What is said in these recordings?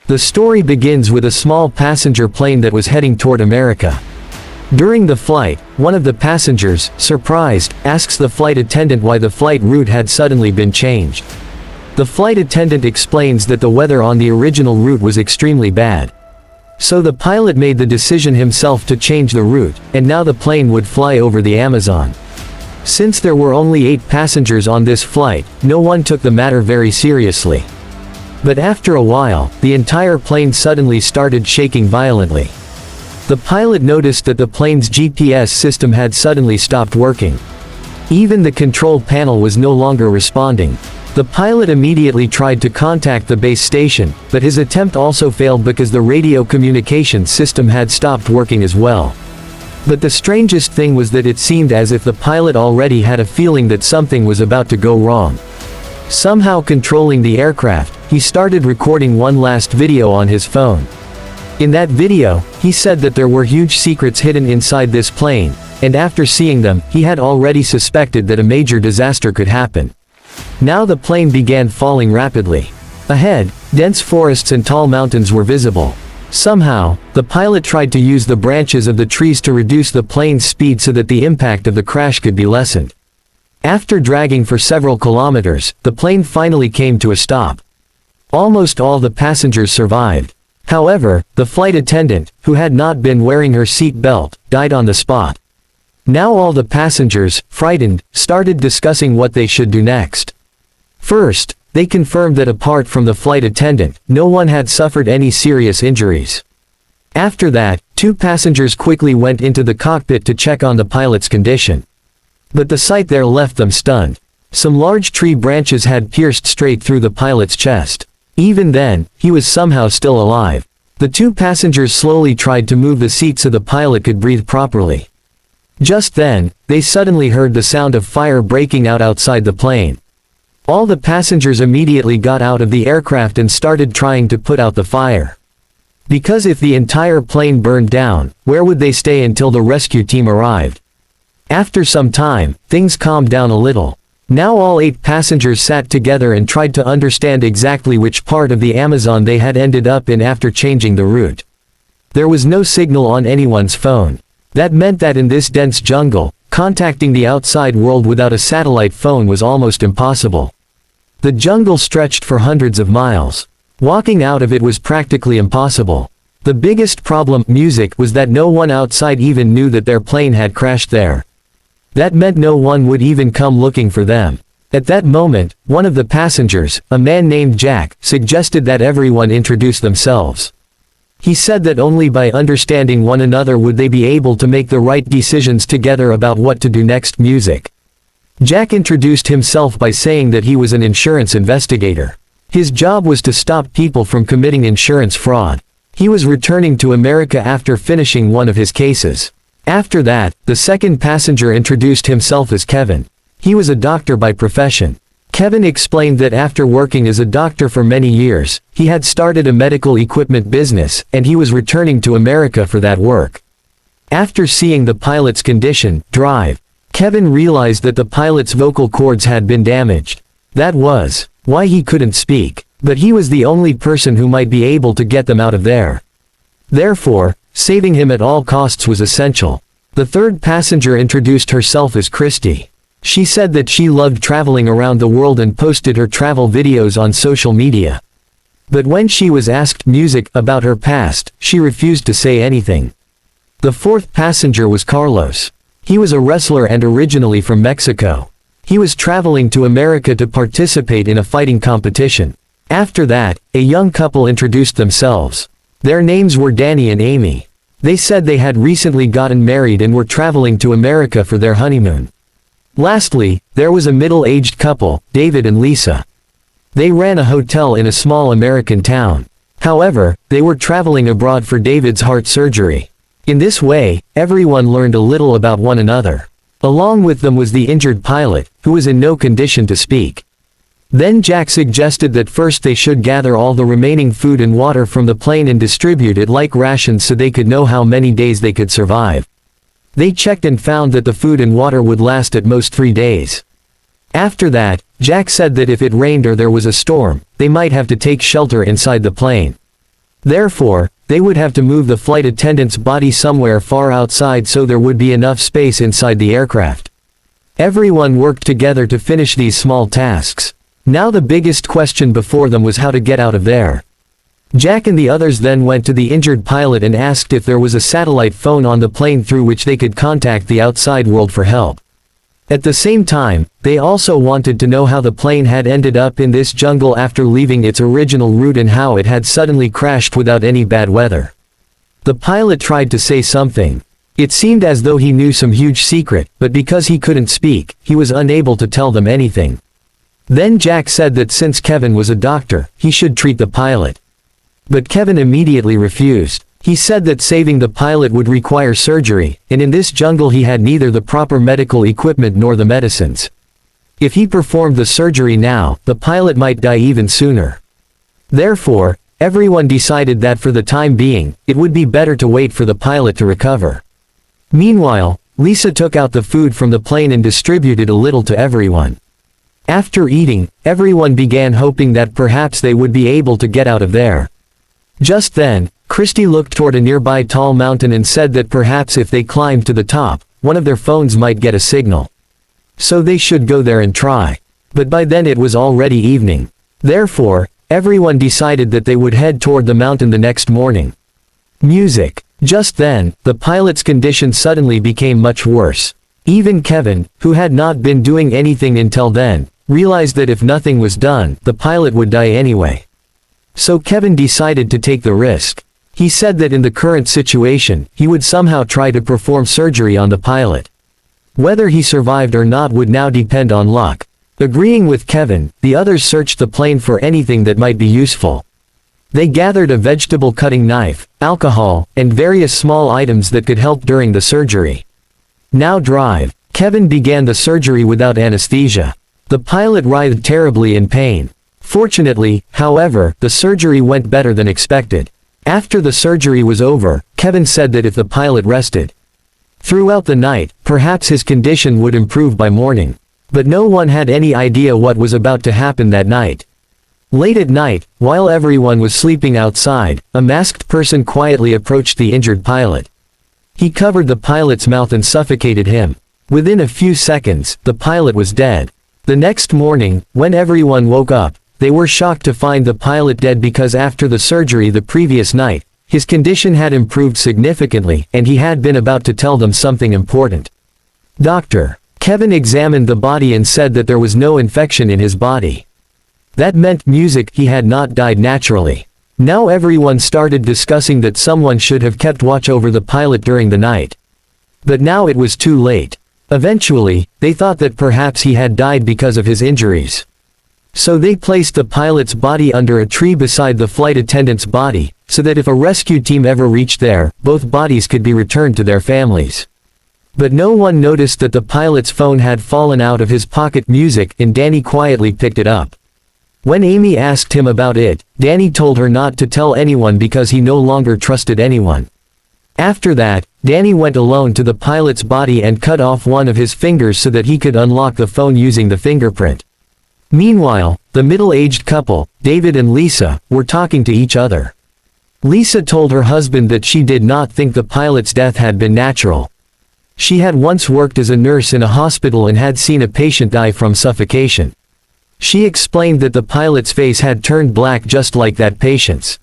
The story begins with a small passenger plane that was heading toward America. During the flight, one of the passengers, surprised, asks the flight attendant why the flight route had suddenly been changed. The flight attendant explains that the weather on the original route was extremely bad. So the pilot made the decision himself to change the route, and now the plane would fly over the Amazon. Since there were only 8 passengers on this flight, no one took the matter very seriously. But after a while, the entire plane suddenly started shaking violently. The pilot noticed that the plane's GPS system had suddenly stopped working. Even the control panel was no longer responding. The pilot immediately tried to contact the base station, but his attempt also failed because the radio communication system had stopped working as well. But the strangest thing was that it seemed as if the pilot already had a feeling that something was about to go wrong. Somehow controlling the aircraft, he started recording one last video on his phone. In that video, he said that there were huge secrets hidden inside this plane, and after seeing them, he had already suspected that a major disaster could happen. Now the plane began falling rapidly. Ahead, dense forests and tall mountains were visible. Somehow, the pilot tried to use the branches of the trees to reduce the plane's speed so that the impact of the crash could be lessened. After dragging for several kilometers, the plane finally came to a stop. Almost all the passengers survived. However, the flight attendant, who had not been wearing her seat belt, died on the spot. Now all the passengers, frightened, started discussing what they should do next. First, they confirmed that apart from the flight attendant, no one had suffered any serious injuries. After that, 2 passengers quickly went into the cockpit to check on the pilot's condition. But the sight there left them stunned. Some large tree branches had pierced straight through the pilot's chest. Even then, he was somehow still alive. The 2 passengers slowly tried to move the seat so the pilot could breathe properly. Just then, they suddenly heard the sound of fire breaking out outside the plane. All the passengers immediately got out of the aircraft and started trying to put out the fire. Because if the entire plane burned down, where would they stay until the rescue team arrived? After some time, things calmed down a little. Now all 8 passengers sat together and tried to understand exactly which part of the Amazon they had ended up in after changing the route. There was no signal on anyone's phone. That meant that in this dense jungle, contacting the outside world without a satellite phone was almost impossible. The jungle stretched for hundreds of miles. Walking out of it was practically impossible. The biggest problem, music, was that no one outside even knew that their plane had crashed there. That meant no one would even come looking for them. At that moment, one of the passengers, a man named Jack, suggested that everyone introduce themselves. He said that only by understanding one another would they be able to make the right decisions together about what to do next. Music. Jack introduced himself by saying that he was an insurance investigator. His job was to stop people from committing insurance fraud. He was returning to America after finishing one of his cases. After that, the second passenger introduced himself as Kevin. He was a doctor by profession. Kevin explained that after working as a doctor for many years, he had started a medical equipment business, and he was returning to America for that work. After seeing the pilot's condition, Drive, Kevin realized that the pilot's vocal cords had been damaged. That was why he couldn't speak. But he was the only person who might be able to get them out of there. Therefore, saving him at all costs was essential. The third passenger introduced herself as Christy. She said that she loved traveling around the world and posted her travel videos on social media. But when she was asked music about her past, she refused to say anything. The fourth passenger was Carlos. He was a wrestler and originally from Mexico. He was traveling to America to participate in a fighting competition. After that, a young couple introduced themselves. Their names were Danny and Amy. They said they had recently gotten married and were traveling to America for their honeymoon. Lastly, there was a middle-aged couple, David and Lisa. They ran a hotel in a small American town. However, they were traveling abroad for David's heart surgery. In this way, everyone learned a little about one another. Along with them was the injured pilot, who was in no condition to speak. Then Jack suggested that first they should gather all the remaining food and water from the plane and distribute it like rations so they could know how many days they could survive. They checked and found that the food and water would last at most 3 days. After that, Jack said that if it rained or there was a storm, they might have to take shelter inside the plane. Therefore, they would have to move the flight attendant's body somewhere far outside so there would be enough space inside the aircraft. Everyone worked together to finish these small tasks. Now the biggest question before them was how to get out of there. Jack and the others then went to the injured pilot and asked if there was a satellite phone on the plane through which they could contact the outside world for help. At the same time, they also wanted to know how the plane had ended up in this jungle after leaving its original route and how it had suddenly crashed without any bad weather. The pilot tried to say something. It seemed as though he knew some huge secret, but because he couldn't speak, he was unable to tell them anything. Then Jack said that since Kevin was a doctor, he should treat the pilot. But Kevin immediately refused. He said that saving the pilot would require surgery, and in this jungle he had neither the proper medical equipment nor the medicines. If he performed the surgery now, the pilot might die even sooner. Therefore, everyone decided that for the time being, it would be better to wait for the pilot to recover. Meanwhile, Lisa took out the food from the plane and distributed a little to everyone. After eating, everyone began hoping that perhaps they would be able to get out of there. Just then, Christy looked toward a nearby tall mountain and said that perhaps if they climbed to the top, one of their phones might get a signal. So they should go there and try. But by then it was already evening. Therefore, everyone decided that they would head toward the mountain the next morning. Music. Just then, the pilot's condition suddenly became much worse. Even Kevin, who had not been doing anything until then, realized that if nothing was done, the pilot would die anyway. So Kevin decided to take the risk. He said that in the current situation, he would somehow try to perform surgery on the pilot. Whether he survived or not would now depend on luck. Agreeing with Kevin, the others searched the plane for anything that might be useful. They gathered a vegetable cutting knife, alcohol, and various small items that could help during the surgery. Now drive. Kevin began the surgery without anesthesia. The pilot writhed terribly in pain. Fortunately, however, the surgery went better than expected. After the surgery was over, Kevin said that if the pilot rested throughout the night, perhaps his condition would improve by morning. But no one had any idea what was about to happen that night. Late at night, while everyone was sleeping outside, a masked person quietly approached the injured pilot. He covered the pilot's mouth and suffocated him. Within a few seconds, the pilot was dead. The next morning, when everyone woke up, they were shocked to find the pilot dead because after the surgery the previous night, his condition had improved significantly, and he had been about to tell them something important. Doctor. Kevin examined the body and said that there was no infection in his body. That meant music, he had not died naturally. Now everyone started discussing that someone should have kept watch over the pilot during the night. But now it was too late. Eventually, they thought that perhaps he had died because of his injuries. So they placed the pilot's body under a tree beside the flight attendant's body, so that if a rescue team ever reached there, both bodies could be returned to their families. But no one noticed that the pilot's phone had fallen out of his pocket. Music, and Danny quietly picked it up. When Amy asked him about it, Danny told her not to tell anyone because he no longer trusted anyone. After that, Danny went alone to the pilot's body and cut off one of his fingers so that he could unlock the phone using the fingerprint. Meanwhile, the middle-aged couple, David and Lisa, were talking to each other. Lisa told her husband that she did not think the pilot's death had been natural. She had once worked as a nurse in a hospital and had seen a patient die from suffocation. She explained that the pilot's face had turned black just like that patient's.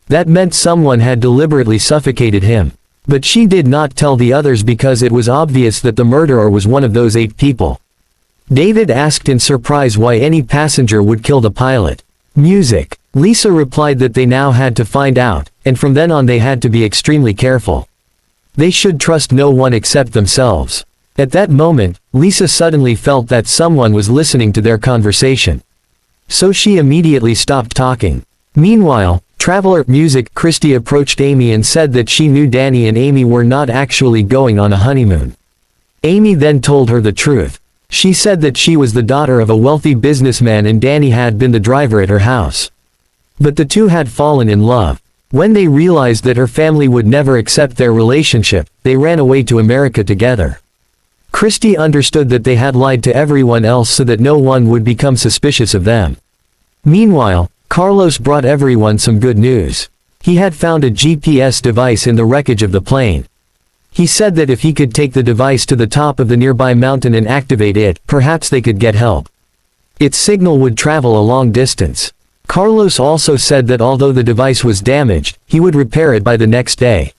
That meant someone had deliberately suffocated him. But she did not tell the others because it was obvious that the murderer was one of those 8 people. David asked in surprise why any passenger would kill the pilot. Music. Lisa replied that they now had to find out, and from then on they had to be extremely careful. They should trust no one except themselves. At that moment, Lisa suddenly felt that someone was listening to their conversation. So she immediately stopped talking. Meanwhile, Traveler. Music. Christy approached Amy and said that she knew Danny and Amy were not actually going on a honeymoon. Amy then told her the truth. She said that she was the daughter of a wealthy businessman and Danny had been the driver at her house. But the two had fallen in love. When they realized that her family would never accept their relationship, they ran away to America together. Christy understood that they had lied to everyone else so that no one would become suspicious of them. Meanwhile, Carlos brought everyone some good news. He had found a GPS device in the wreckage of the plane. He said that if he could take the device to the top of the nearby mountain and activate it, perhaps they could get help. Its signal would travel a long distance. Carlos also said that although the device was damaged, he would repair it by the next day.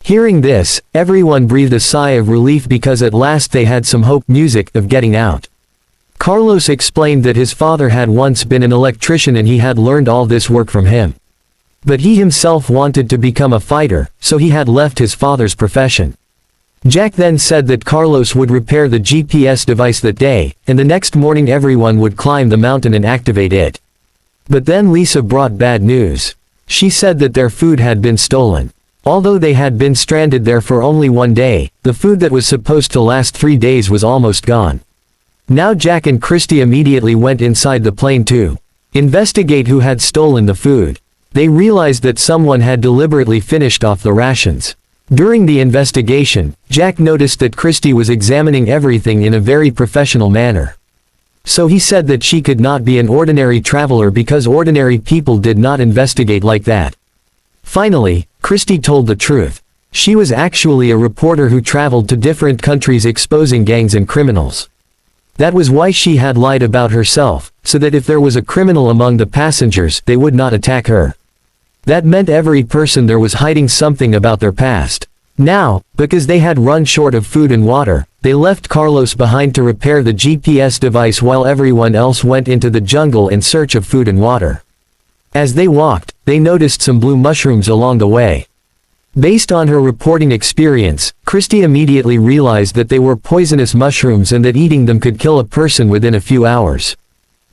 Hearing this, everyone breathed a sigh of relief because at last they had some hope of getting out. Carlos explained that his father had once been an electrician and he had learned all this work from him. But he himself wanted to become a fighter, so he had left his father's profession. Jack then said that Carlos would repair the GPS device that day, and the next morning everyone would climb the mountain and activate it. But then Lisa brought bad news. She said that their food had been stolen. Although they had been stranded there for only one day, the food that was supposed to last 3 days was almost gone. Now Jack and Christy immediately went inside the plane to investigate who had stolen the food. They realized that someone had deliberately finished off the rations. During the investigation, Jack noticed that Christy was examining everything in a very professional manner. So he said that she could not be an ordinary traveler because ordinary people did not investigate like that. Finally, Christy told the truth. She was actually a reporter who traveled to different countries exposing gangs and criminals. That was why she had lied about herself, so that if there was a criminal among the passengers, they would not attack her. That meant every person there was hiding something about their past. Now, because they had run short of food and water, they left Carlos behind to repair the GPS device while everyone else went into the jungle in search of food and water. As they walked, they noticed some blue mushrooms along the way. Based on her reporting experience, Christy immediately realized that they were poisonous mushrooms and that eating them could kill a person within a few hours.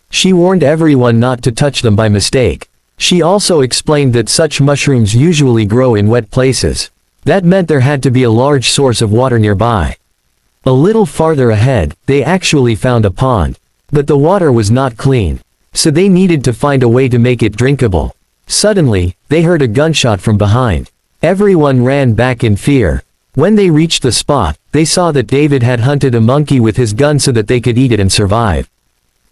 She warned everyone not to touch them by mistake. She also explained that such mushrooms usually grow in wet places. That meant there had to be a large source of water nearby. A little farther ahead, they actually found a pond. But the water was not clean. So they needed to find a way to make it drinkable. Suddenly, they heard a gunshot from behind. Everyone ran back in fear. When they reached the spot, they saw that David had hunted a monkey with his gun so that they could eat it and survive.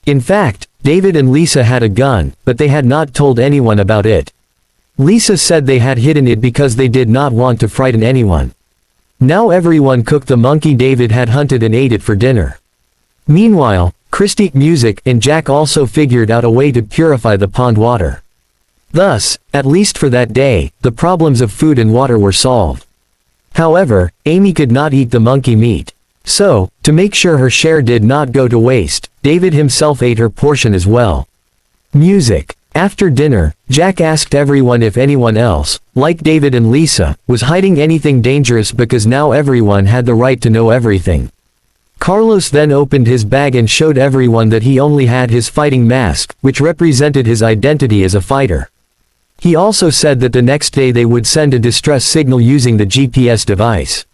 In fact, David and Lisa had a gun, but they had not told anyone about it. Lisa said they had hidden it because they did not want to frighten anyone. Now everyone cooked the monkey David had hunted and ate it for dinner. Meanwhile, Christy, and Jack also figured out a way to purify the pond water. Thus, at least for that day, the problems of food and water were solved. However, Amy could not eat the monkey meat. So, to make sure her share did not go to waste, David himself ate her portion as well. After dinner, Jack asked everyone if anyone else, like David and Lisa, was hiding anything dangerous because now everyone had the right to know everything. Carlos then opened his bag and showed everyone that he only had his fighting mask, which represented his identity as a fighter. He also said that the next day they would send a distress signal using the GPS device.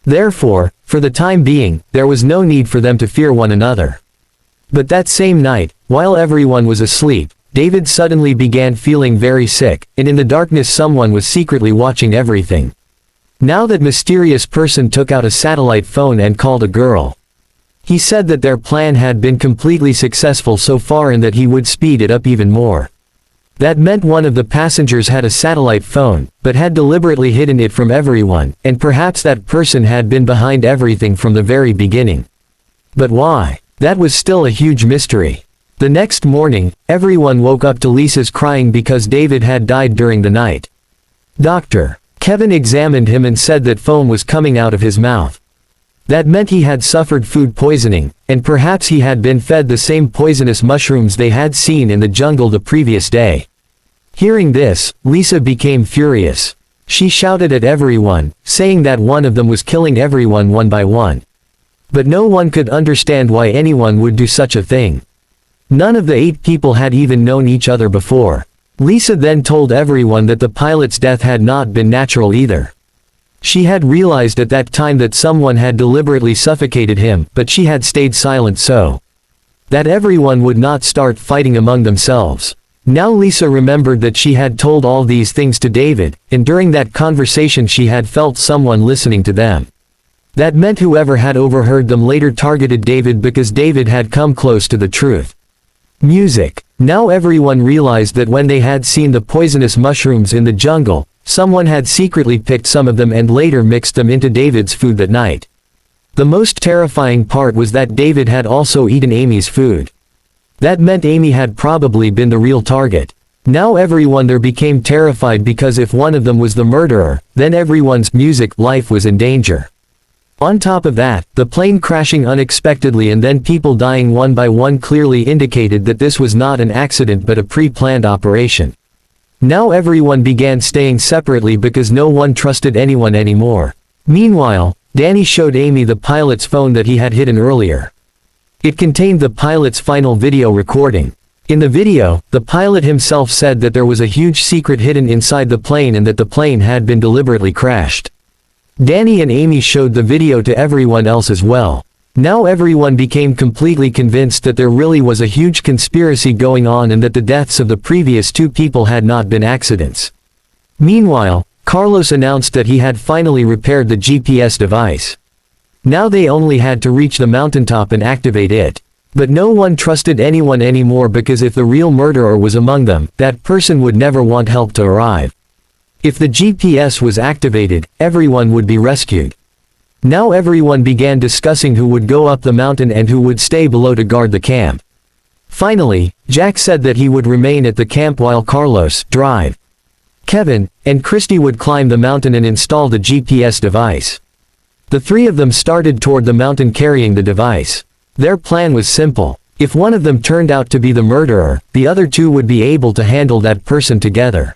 Therefore, for the time being, there was no need for them to fear one another. But that same night, while everyone was asleep, David suddenly began feeling very sick, and in the darkness someone was secretly watching everything. Now that mysterious person took out a satellite phone and called a girl. He said that their plan had been completely successful so far and that he would speed it up even more. That meant one of the passengers had a satellite phone, but had deliberately hidden it from everyone, and perhaps that person had been behind everything from the very beginning. But why? That was still a huge mystery. The next morning, everyone woke up to Lisa's crying because David had died during the night. Dr. Kevin examined him and said that foam was coming out of his mouth. That meant he had suffered food poisoning, and perhaps he had been fed the same poisonous mushrooms they had seen in the jungle the previous day. Hearing this, Lisa became furious. She shouted at everyone, saying that one of them was killing everyone one by one. But no one could understand why anyone would do such a thing. None of the 8 people had even known each other before. Lisa then told everyone that the pilot's death had not been natural either. She had realized at that time that someone had deliberately suffocated him, but she had stayed silent so that everyone would not start fighting among themselves. Now Lisa remembered that she had told all these things to David, and during that conversation she had felt someone listening to them. That meant whoever had overheard them later targeted David because David had come close to the truth. Now everyone realized that when they had seen the poisonous mushrooms in the jungle, someone had secretly picked some of them and later mixed them into David's food that night. The most terrifying part was that David had also eaten Amy's food. That meant Amy had probably been the real target. Now everyone there became terrified because if one of them was the murderer, then everyone's music life was in danger. On top of that, the plane crashing unexpectedly and then people dying one by one clearly indicated that this was not an accident but a pre-planned operation. Now everyone began staying separately because no one trusted anyone anymore. Meanwhile, Danny showed Amy the pilot's phone that he had hidden earlier. It contained the pilot's final video recording. In the video, the pilot himself said that there was a huge secret hidden inside the plane and that the plane had been deliberately crashed. Danny and Amy showed the video to everyone else as well. Now everyone became completely convinced that there really was a huge conspiracy going on and that the deaths of the previous two people had not been accidents. Meanwhile, Carlos announced that he had finally repaired the GPS device. Now they only had to reach the mountaintop and activate it. But no one trusted anyone anymore because if the real murderer was among them, that person would never want help to arrive. If the GPS was activated, everyone would be rescued. Now everyone began discussing who would go up the mountain and who would stay below to guard the camp. Finally, Jack said that he would remain at the camp while Carlos, drive. Kevin, and Christy would climb the mountain and install the GPS device. The three of them started toward the mountain carrying the device. Their plan was simple. If one of them turned out to be the murderer, the other two would be able to handle that person together.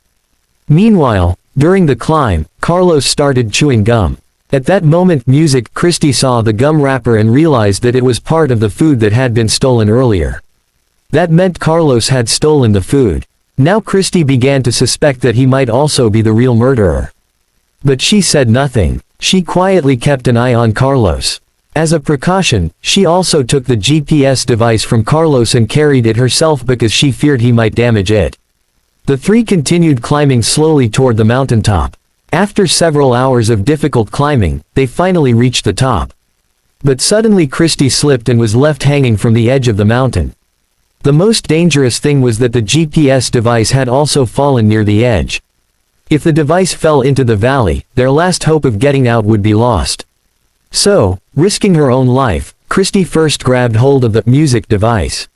Meanwhile, during the climb, Carlos started chewing gum. At that moment Christy saw the gum wrapper and realized that it was part of the food that had been stolen earlier. That meant Carlos had stolen the food. Now Christy began to suspect that he might also be the real murderer. But she said nothing. She quietly kept an eye on Carlos. As a precaution, she also took the GPS device from Carlos and carried it herself because she feared he might damage it. The three continued climbing slowly toward the mountaintop. After several hours of difficult climbing, they finally reached the top. But suddenly Christy slipped and was left hanging from the edge of the mountain. The most dangerous thing was that the GPS device had also fallen near the edge. If the device fell into the valley, their last hope of getting out would be lost. So, risking her own life, Christy first grabbed hold of the music device.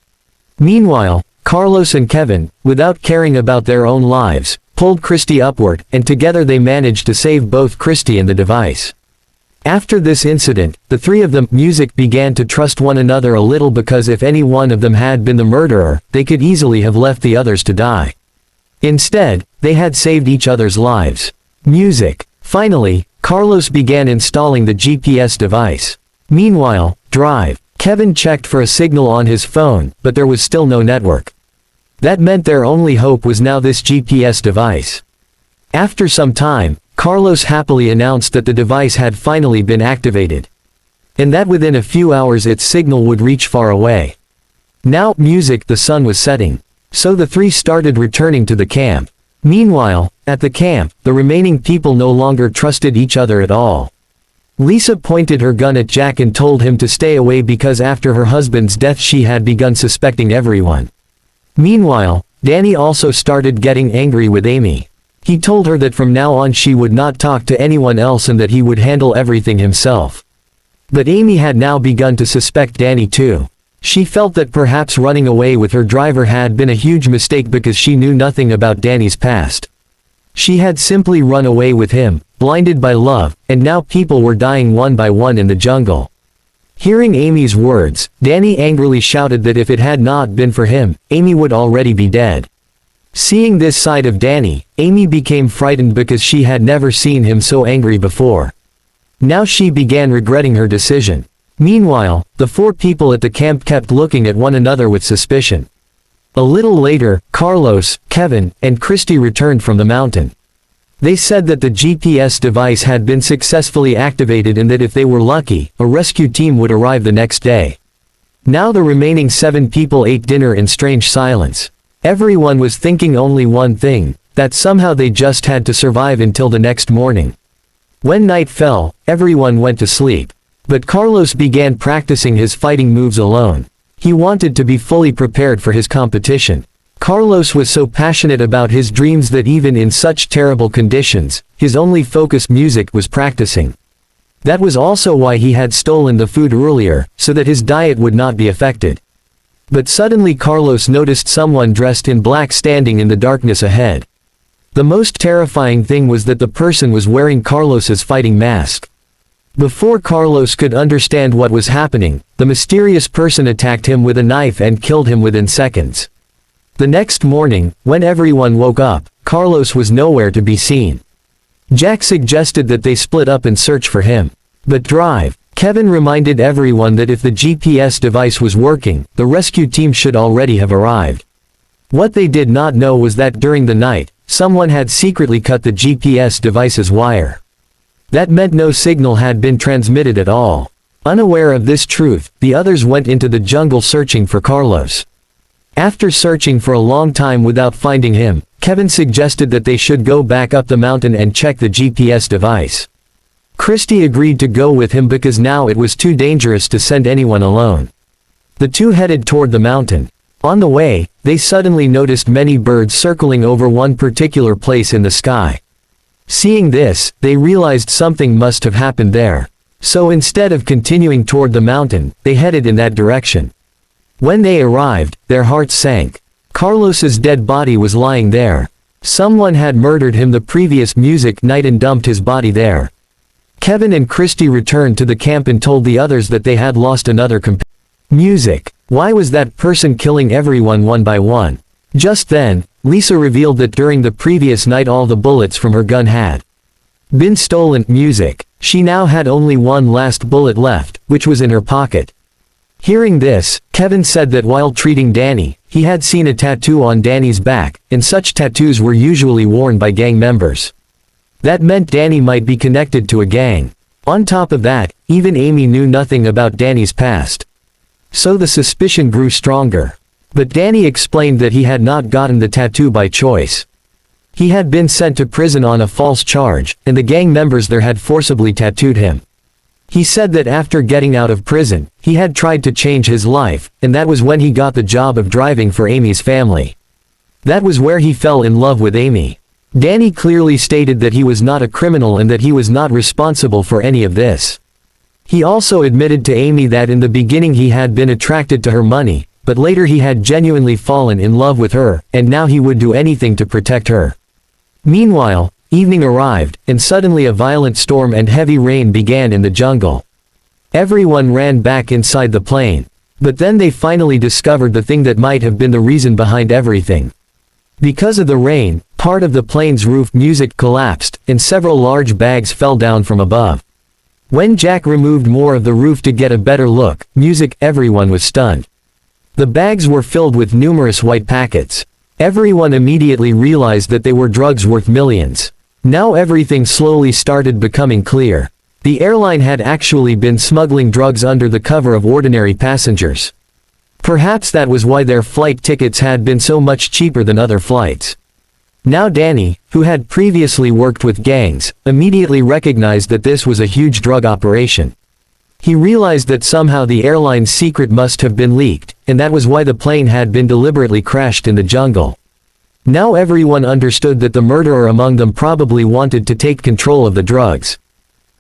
Meanwhile, Carlos and Kevin, without caring about their own lives, pulled Christy upward, and together they managed to save both Christy and the device. After this incident, the three of them began to trust one another a little because if any one of them had been the murderer, they could easily have left the others to die. Instead, they had saved each other's lives. Finally, Carlos began installing the GPS device. Meanwhile, drive. Kevin checked for a signal on his phone, but there was still no network. That meant their only hope was now this GPS device. After some time, Carlos happily announced that the device had finally been activated. And that within a few hours its signal would reach far away. Now, the sun was setting. So the three started returning to the camp. Meanwhile, at the camp, the remaining people no longer trusted each other at all. Lisa pointed her gun at Jack and told him to stay away because after her husband's death she had begun suspecting everyone. Meanwhile, Danny also started getting angry with Amy. He told her that from now on she would not talk to anyone else and that he would handle everything himself. But Amy had now begun to suspect Danny too. She felt that perhaps running away with her driver had been a huge mistake because she knew nothing about Danny's past. She had simply run away with him, blinded by love, and now people were dying one by one in the jungle. Hearing Amy's words, Danny angrily shouted that if it had not been for him, Amy would already be dead. Seeing this side of Danny, Amy became frightened because she had never seen him so angry before. Now she began regretting her decision. Meanwhile, the four people at the camp kept looking at one another with suspicion. A little later, Carlos, Kevin, and Christy returned from the mountain. They said that the GPS device had been successfully activated and that if they were lucky, a rescue team would arrive the next day. Now the remaining 7 people ate dinner in strange silence. Everyone was thinking only one thing, that somehow they just had to survive until the next morning. When night fell, everyone went to sleep. But Carlos began practicing his fighting moves alone. He wanted to be fully prepared for his competition. Carlos was so passionate about his dreams that even in such terrible conditions, his only focused music was practicing. That was also why he had stolen the food earlier, so that his diet would not be affected. But suddenly Carlos noticed someone dressed in black standing in the darkness ahead. The most terrifying thing was that the person was wearing Carlos's fighting mask. Before Carlos could understand what was happening, the mysterious person attacked him with a knife and killed him within seconds. The next morning, when everyone woke up, Carlos was nowhere to be seen. Jack suggested that they split up and search for him. But Kevin reminded everyone that if the GPS device was working, the rescue team should already have arrived. What they did not know was that during the night, someone had secretly cut the GPS device's wire. That meant no signal had been transmitted at all. Unaware of this truth, the others went into the jungle searching for Carlos. After searching for a long time without finding him, Kevin suggested that they should go back up the mountain and check the GPS device. Christy agreed to go with him because now it was too dangerous to send anyone alone. The two headed toward the mountain. On the way, they suddenly noticed many birds circling over one particular place in the sky. Seeing this, they realized something must have happened there. So instead of continuing toward the mountain, they headed in that direction. When they arrived, their hearts sank. Carlos's dead body was lying there. Someone had murdered him the previous night and dumped his body there. Kevin and Christy returned to the camp and told the others that they had lost another companion. Music. Why was that person killing everyone one by one? Just then, Lisa revealed that during the previous night all the bullets from her gun had been stolen. Music. She now had only one last bullet left, which was in her pocket. Hearing this, Kevin said that while treating Danny, he had seen a tattoo on Danny's back, and such tattoos were usually worn by gang members. That meant Danny might be connected to a gang. On top of that, even Amy knew nothing about Danny's past. So the suspicion grew stronger. But Danny explained that he had not gotten the tattoo by choice. He had been sent to prison on a false charge, and the gang members there had forcibly tattooed him. He said that after getting out of prison, he had tried to change his life, and that was when he got the job of driving for Amy's family. That was where he fell in love with Amy. Danny clearly stated that he was not a criminal and that he was not responsible for any of this. He also admitted to Amy that in the beginning he had been attracted to her money, but later he had genuinely fallen in love with her, and now he would do anything to protect her. Meanwhile, evening arrived, and suddenly a violent storm and heavy rain began in the jungle. Everyone ran back inside the plane. But then they finally discovered the thing that might have been the reason behind everything. Because of the rain, part of the plane's roof collapsed, and several large bags fell down from above. When Jack removed more of the roof to get a better look, everyone was stunned. The bags were filled with numerous white packets. Everyone immediately realized that they were drugs worth millions. Now everything slowly started becoming clear. The airline had actually been smuggling drugs under the cover of ordinary passengers. Perhaps that was why their flight tickets had been so much cheaper than other flights. Now Danny, who had previously worked with gangs, immediately recognized that this was a huge drug operation. He realized that somehow the airline's secret must have been leaked, and that was why the plane had been deliberately crashed in the jungle. Now everyone understood that the murderer among them probably wanted to take control of the drugs.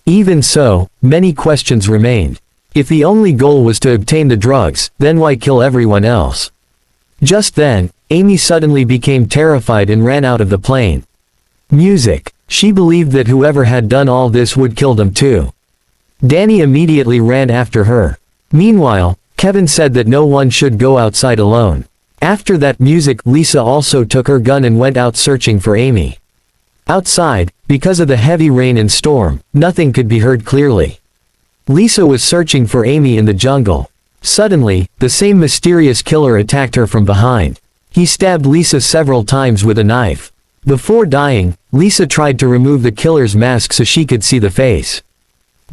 Even so, many questions remained. If the only goal was to obtain the drugs, then why kill everyone else? Just then, Amy suddenly became terrified and ran out of the plane. Music. She believed that whoever had done all this would kill them too. Danny immediately ran after her. Meanwhile, Kevin said that no one should go outside alone. After that, Lisa also took her gun and went out searching for Amy. Outside, because of the heavy rain and storm, nothing could be heard clearly. Lisa was searching for Amy in the jungle. Suddenly, the same mysterious killer attacked her from behind. He stabbed Lisa several times with a knife. Before dying, Lisa tried to remove the killer's mask so she could see the face.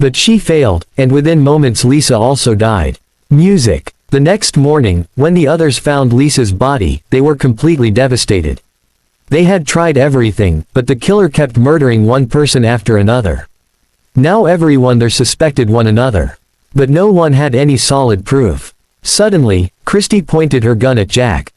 But she failed, and within moments Lisa also died. Music. The next morning, when the others found Lisa's body, they were completely devastated. They had tried everything, but the killer kept murdering one person after another. Now everyone there suspected one another. But no one had any solid proof. Suddenly, Christy pointed her gun at Jack.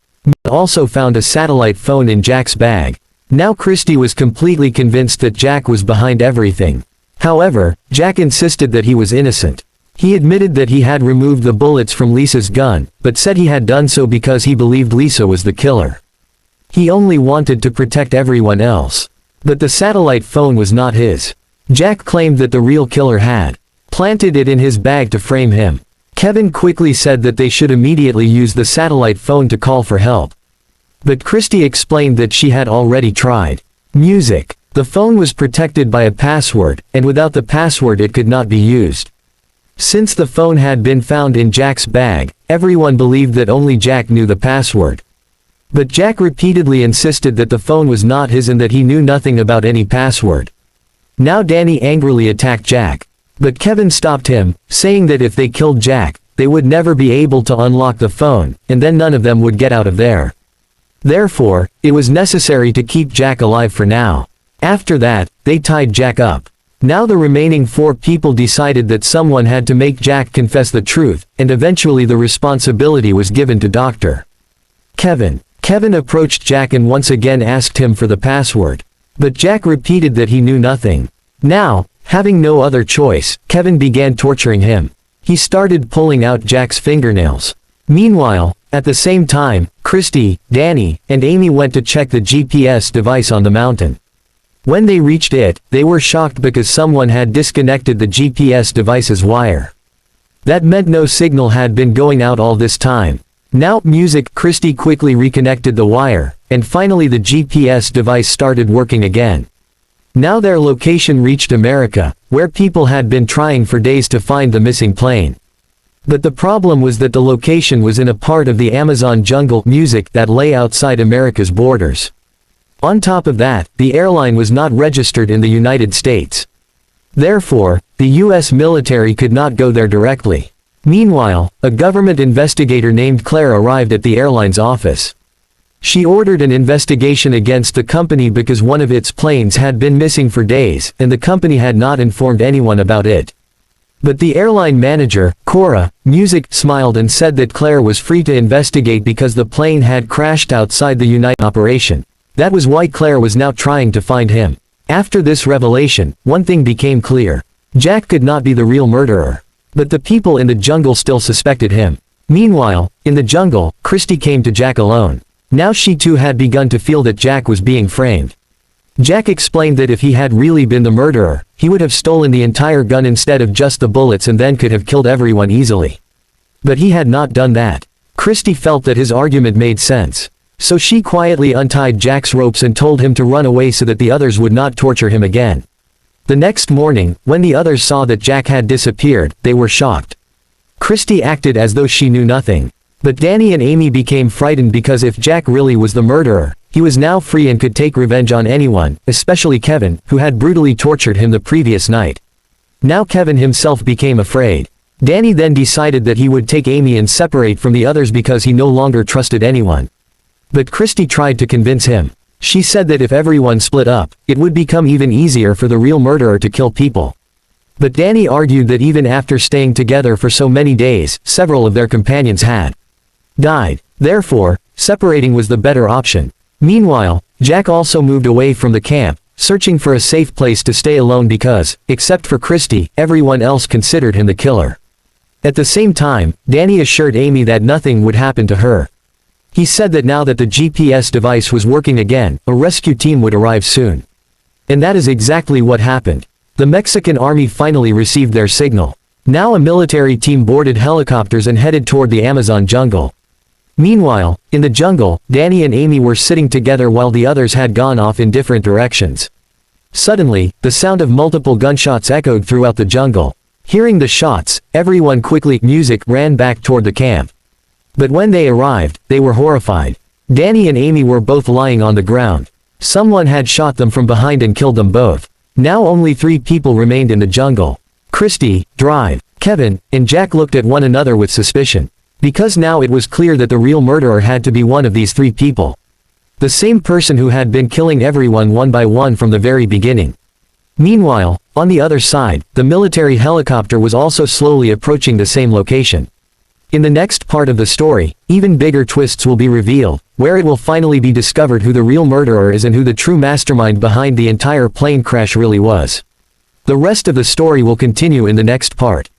also found a satellite phone in Jack's bag. Now Christie was completely convinced that Jack was behind everything. However, Jack insisted that he was innocent. He admitted that he had removed the bullets from Lisa's gun, but said he had done so because he believed Lisa was the killer. He only wanted to protect everyone else. But the satellite phone was not his. Jack claimed that the real killer had planted it in his bag to frame him. Kevin quickly said that they should immediately use the satellite phone to call for help. But Christie explained that she had already tried. Music. The phone was protected by a password, and without the password it could not be used. Since the phone had been found in Jack's bag, everyone believed that only Jack knew the password. But Jack repeatedly insisted that the phone was not his and that he knew nothing about any password. Now Danny angrily attacked Jack. But Kevin stopped him, saying that if they killed Jack, they would never be able to unlock the phone, and then none of them would get out of there. Therefore, it was necessary to keep Jack alive for now. After that, they tied Jack up. Now the remaining 4 people decided that someone had to make Jack confess the truth, and eventually the responsibility was given to Dr. Kevin. Kevin approached Jack and once again asked him for the password. But Jack repeated that he knew nothing. Now, having no other choice, Kevin began torturing him. He started pulling out Jack's fingernails. Meanwhile, at the same time, Christie, Danny, and Amy went to check the GPS device on the mountain. When they reached it, they were shocked because someone had disconnected the GPS device's wire. That meant no signal had been going out all this time. Now, music. Christie quickly reconnected the wire, and finally the GPS device started working again. Now their location reached America, where people had been trying for days to find the missing plane. But the problem was that the location was in a part of the Amazon jungle music that lay outside America's borders. On top of that, the airline was not registered in the United States. Therefore, the U.S. military could not go there directly. Meanwhile, a government investigator named Claire arrived at the airline's office. She ordered an investigation against the company because one of its planes had been missing for days, and the company had not informed anyone about it. But the airline manager, Cora, Music, smiled and said that Claire was free to investigate because the plane had crashed outside the United operation. That was why Claire was now trying to find him. After this revelation, one thing became clear. Jack could not be the real murderer. But the people in the jungle still suspected him. Meanwhile, in the jungle, Christie came to Jack alone. Now she too had begun to feel that Jack was being framed. Jack explained that if he had really been the murderer, he would have stolen the entire gun instead of just the bullets and then could have killed everyone easily. But he had not done that. Christie felt that his argument made sense. So she quietly untied Jack's ropes and told him to run away so that the others would not torture him again. The next morning, when the others saw that Jack had disappeared, they were shocked. Christie acted as though she knew nothing. But Danny and Amy became frightened because if Jack really was the murderer, he was now free and could take revenge on anyone, especially Kevin, who had brutally tortured him the previous night. Now Kevin himself became afraid. Danny then decided that he would take Amy and separate from the others because he no longer trusted anyone. But Christie tried to convince him. She said that if everyone split up, it would become even easier for the real murderer to kill people. But Danny argued that even after staying together for so many days, several of their companions had died. Therefore, separating was the better option. Meanwhile, Jack also moved away from the camp, searching for a safe place to stay alone because, except for Christie, everyone else considered him the killer. At the same time, Danny assured Amy that nothing would happen to her. He said that now that the GPS device was working again, a rescue team would arrive soon. And that is exactly what happened. The Mexican army finally received their signal. Now a military team boarded helicopters and headed toward the Amazon jungle. Meanwhile, in the jungle, Danny and Amy were sitting together while the others had gone off in different directions. Suddenly, the sound of multiple gunshots echoed throughout the jungle. Hearing the shots, everyone quickly ran back toward the camp. But when they arrived, they were horrified. Danny and Amy were both lying on the ground. Someone had shot them from behind and killed them both. Now only 3 people remained in the jungle. Christie, Kevin, and Jack looked at one another with suspicion. Because now it was clear that the real murderer had to be one of these 3 people. The same person who had been killing everyone one by one from the very beginning. Meanwhile, on the other side, the military helicopter was also slowly approaching the same location. In the next part of the story, even bigger twists will be revealed, where it will finally be discovered who the real murderer is and who the true mastermind behind the entire plane crash really was. The rest of the story will continue in the next part.